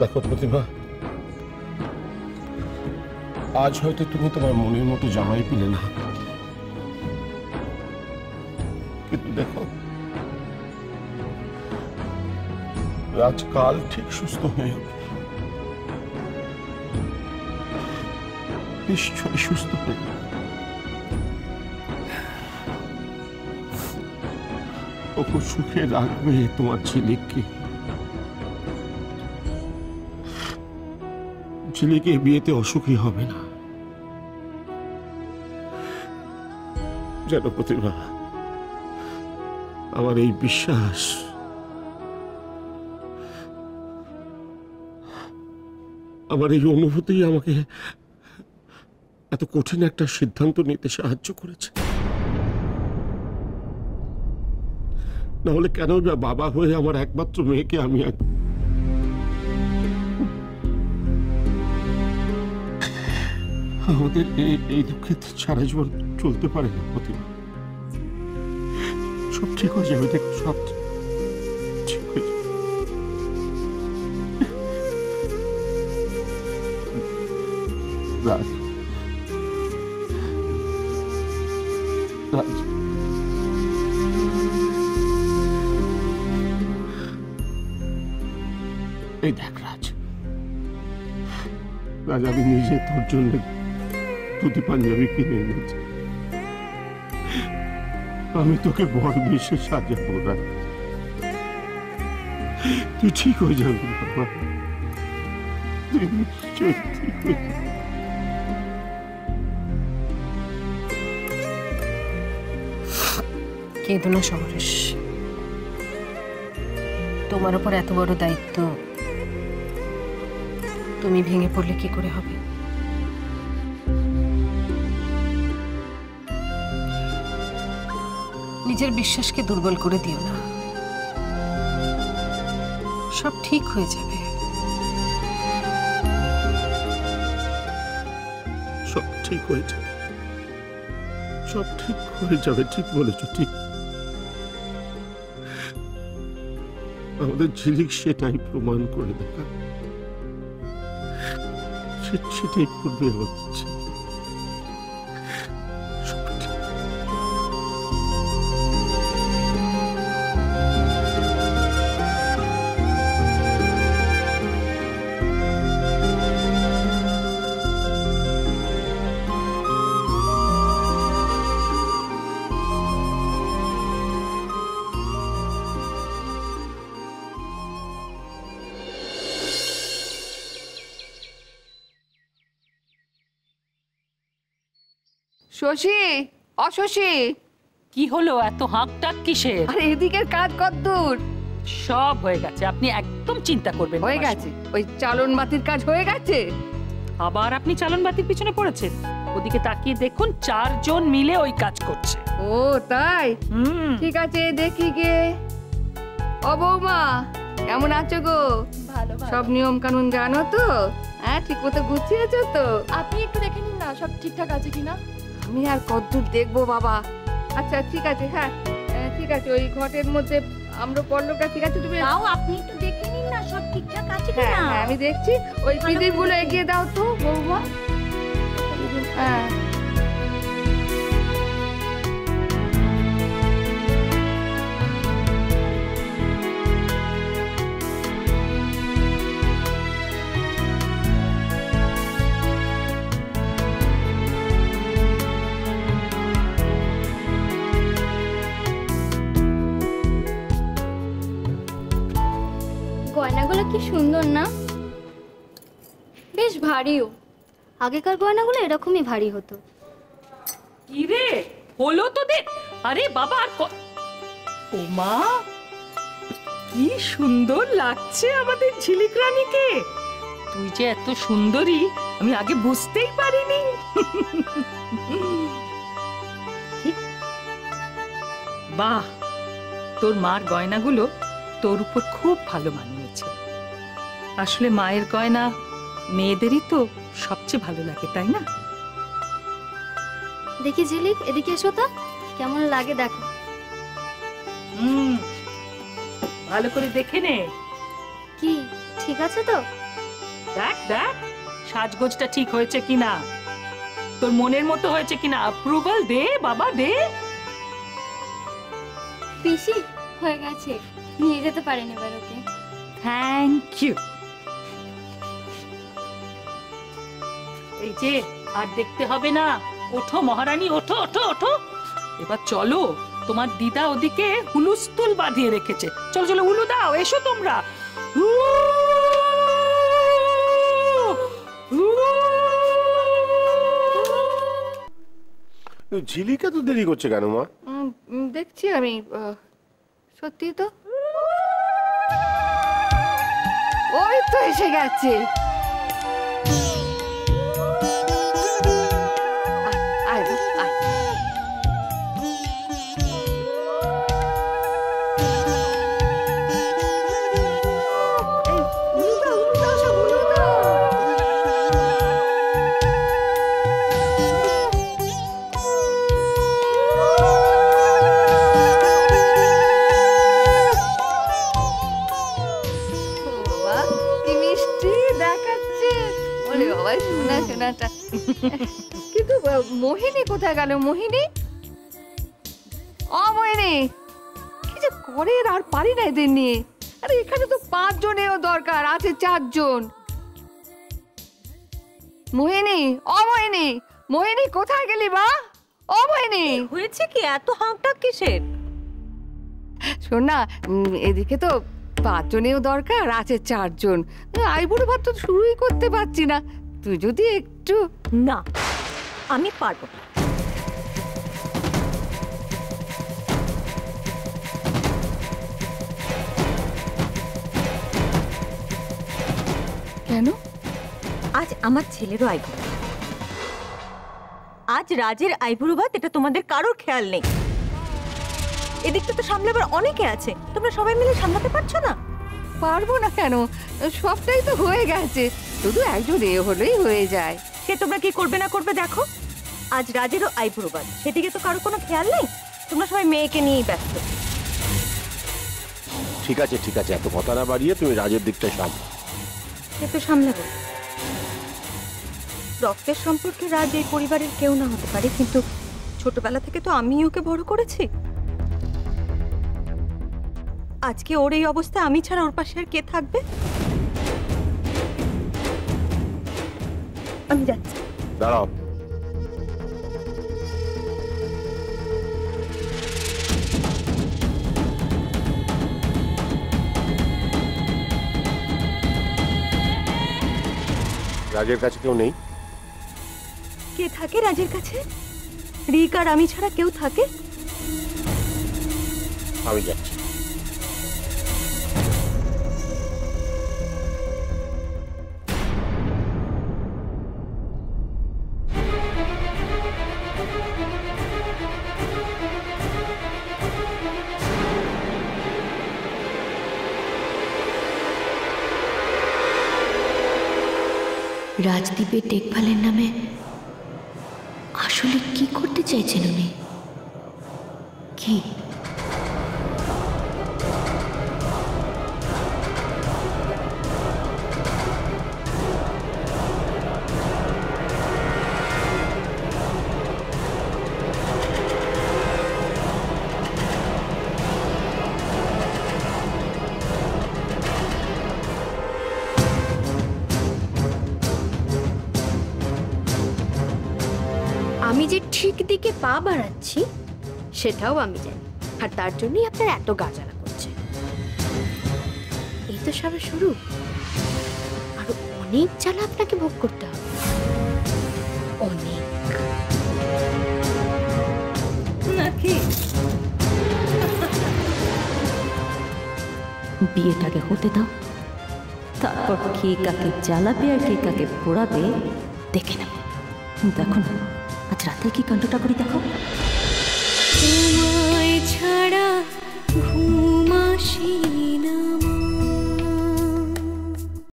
দেখো প্রতিভা, আজ হয়তো তুমি তোমার মনের মতো জামাই পেলে না, কিন্তু দেখো রাজকাল ঠিক সুস্থ হয়ে উঠবে, নিশ্চয়ই সুস্থ হয়ে যাবে। ওকে সুখে রাখবে তোমার ঝিলিককে। ঝিলিকে বিয়েতে অসুখী হবে না যেন প্রতিভা। আমার এই বিশ্বাস, আমার এই অনুভূতি আমাকে এত কঠিন একটা সিদ্ধান্ত নিতে সাহায্য করেছে। না হলে কেন বাবা হয়ে আমার একমাত্র মেয়েকে আমি আমাদের এই দুঃখে সারা জীবন চলতে পারে না প্রতিভা। সব ঠিক হয়ে যাবে, দেখো সব ঠিক হয়ে যাবে। রাজ, রাজ, এই দেখ রাজ, রাজ আমি নিজে তোর জন্য ধুতি পাঞ্জাবি কিনে এনেছি। আমি তোকে বড় বেশে সাজাবো না, তুই ঠিক হয়ে যাবি বাবা, তুই নিশ্চয়ই ঠিক হয়ে যাবি। কেঁদো না সমরেশ, তোমার উপর এত বড় দায়িত্ব তুমি ভেঙে পড়লে কি করে হবে? নিজের বিশ্বাসকে দুর্বল করে দিও না, সব ঠিক হয়ে যাবে। সব ঠিক হয়ে যাবে, সব ঠিক হয়ে যাবে, ঠিক বলেছো, ঠিক। আমাদের ঝিলিক সেটাই প্রমাণ করে দেখা, সেটাই করবে হচ্ছে। শশী, অশশী, কি হলো? এত হাঁকটাক কিসের? আরে এদিকের কাজ কতদূর? সব হয়ে গেছে, আপনি একদম চিন্তা করবেন না। হয়ে গেছে, ওই চালন বাতির কাজ হয়ে গেছে। আবার আপনি চালন বাতির পিছনে পড়েছেন? ওদিকে তাকিয়ে দেখুন, 4 জন মিলে ওই কাজ করছে। ও তাই? ঠিক আছে, দেখি গে। ও বৌমা, কেমন আছো গো? ভালো। সব নিয়ম কানুন জানো তো? হ্যাঁ, ঠিক মতো গুছিয়েছো তো? আপনি একটু দেখে নিন না সব ঠিকঠাক আছে কিনা। আমি আর কতদূর দেখবো বাবা। আচ্ছা ঠিক আছে, হ্যাঁ ঠিক আছে, ওই ঘটের মধ্যে আমরা পল্লবটা ঠিক আছে, তুমি তাও আপনি একটু দেখে নিন না সব ঠিকঠাক আছে হ্যাঁ কিনা। হ্যাঁ আমি দেখছি। ওই প্রদীপগুলো এগিয়ে দাও তো বৌমা। হ্যাঁ গয়নাগুলো কি সুন্দর না, বেশ ভারীও। আগেকার গয়নাগুলো এরকমই ভারী হতো। কি রে, হলো তো দেখ। আরে বাবা, আর ও মা, কি সুন্দর লাগছে আমাদের ঝিলিক রানীকে। তুই যে এত সুন্দরী আমি আগে বুঝতেই পারিনি। বাহ, তোর মার গয়নাগুলো তোর উপর খুব ভালো মানিয়েছে। আসলে মায়ের গয়না মেয়েদেরই তো সবচেয়ে ভালো লাগে, তাই না? দেখি ঝিলিক, এদিকে এসো তো, কেমন লাগে দেখো। ভালো করে দেখে নে। কি ঠিক আছে তো? দেখ দেখ সাজগোজটা ঠিক হয়েছে কিনা, তোর মনের মতো হয়েছে কিনা, অ্যাপ্রুভাল দে বাবা দে। পিসি হয়ে গেছে, নিয়ে যেতে পারেন এবার ওকে। Thank you. এই যে আর দেখতে হবে না, ওঠো মহারানী, ওঠো ওঠো ওঠো। এবার চলো, তোমার দিদা ওদিকে হুলুস্থুল বাঁধিয়ে রেখেছে, চলো চলো হুলু দাও, এসো তোমরা। ঝিলিকা তো দেরি করছে কেন মা? দেখছি আমি, সত্যি তো ওই তো এসে গেছে। আয়, আয়, আয়। এই, উলু দাও, সব উলু দাও। ও বাবা, কি মিষ্টি দেখাচ্ছে। ওরে বাবা, শোনা শোনাটা। কিন্তু মোহিনী কোথায় গেল? মোহিনী, মোহিনী কি যে করে, আর পারি না এদের নিয়ে। আরে এখানে তো 5 জনেরও দরকার, আছে 4 জন। মোহিনী, মোহিনী, মোহিনী কোথায় গেলি বা? মোহিনী, হয়েছে কি, এত হাঁকটা কিসের? শোন না, এদিকে তো 5 জনেরও দরকার, আছে 4 জন। আইবুড়ো ভাত তো শুরুই করতে পারছি না, তুই যদি একটু। না, আমি পারবো না। কেন? আজ আমার ছেলেরও আইবুড়ো, আজ রাজের আইবুড়ো ভাত, এটা তোমাদের কারোর খেয়াল নেই। এদিকটা তো সামলাবার অনেকে আছে, তোমরা সবাই মিলে সামলাতে পারছো না? পারবো না কেন, সবটাই তো হয়ে গেছে, শুধু একজন এ হলেই হয়ে যায়। সে তোমরা কি করবে না করবে দেখো। আজ রাজেরও আইবুড়ো ভাত, সেদিকে তো কারোর কোনো খেয়াল নেই, তোমরা সবাই মেয়েকে নিয়েই ব্যস্ত। ঠিক আছে ঠিক আছে, এত কথা না বাড়িয়ে তুমি রাজের দিকটা সামলা। সে তো সামলাবো। রক্তের সম্পর্কে রাজ এই পরিবারের কেউ না হতে পারে, কিন্তু ছোটবেলা থেকে তো আমি ওকে বড় করেছি। আজকে ওর এই অবস্থা, আমি ছাড়া ওর পাশে আর কে থাকবে? আমি যাচ্ছি। দাঁড়াও, রাজের কাছে কেউ নেই? কে থাকে রাজের কাছে? রিক আর আমি ছাড়া কেউ থাকে? আমি যাচ্ছি। রাজদ্বীপের দেখভালের নামে আসলে কি করতে চাইছেন উনি? কি? আমি যে ঠিক দিকে পা বাড়াচ্ছি সেটাও আমি জানি, আর তার জন্যই আপনার এত গাজালা করছে। এই তো সবে শুরু, আরো অনেক জ্বালা আপনাকে ভোগ করতে হবে, অনেক। নাকি বিয়েটাকে হতে দাও, তারপর কে কাকে জ্বালাবে আর কে কাকে পোড়াবে দেখে নেব। দেখো না আজ রাতে কি কাণ্ডটা করি দেখো। তোমায় ছাড়া ঘুম আসি